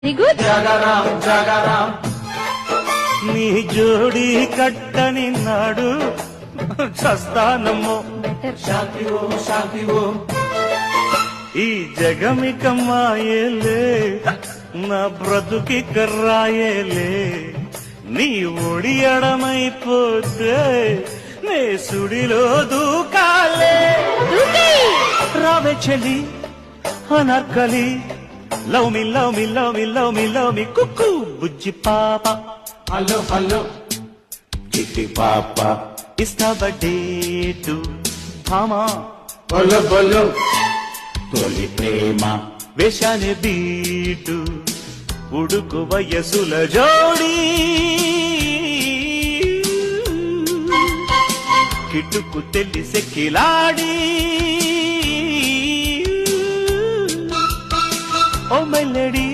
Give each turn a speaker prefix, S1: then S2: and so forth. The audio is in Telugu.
S1: జగరాం జగరాం నీ జోడి కట్టని నాడు చస్తానమ్మో శాంతి ఓం శాంతి ఓం ఈ జగమిక మాయేలే నా బ్రతుకి కర్రాయేలే నీ ఒడియడమైపోతే నే సుడిలో దూకాలే రావే చెలి Anarkali love me love me love me love me love me కుక్కు బుజ్జి పాప హలో హలో చిట్టి పాప ఇస్తా బడ్డేటు భామా బొల్లు బొల్లు తొలి ప్రేమ వేషానే బీటు ఉడుకు వయసుల జోడి కిటుకు తెలిసే కిలాడి ఓ మై లేడీ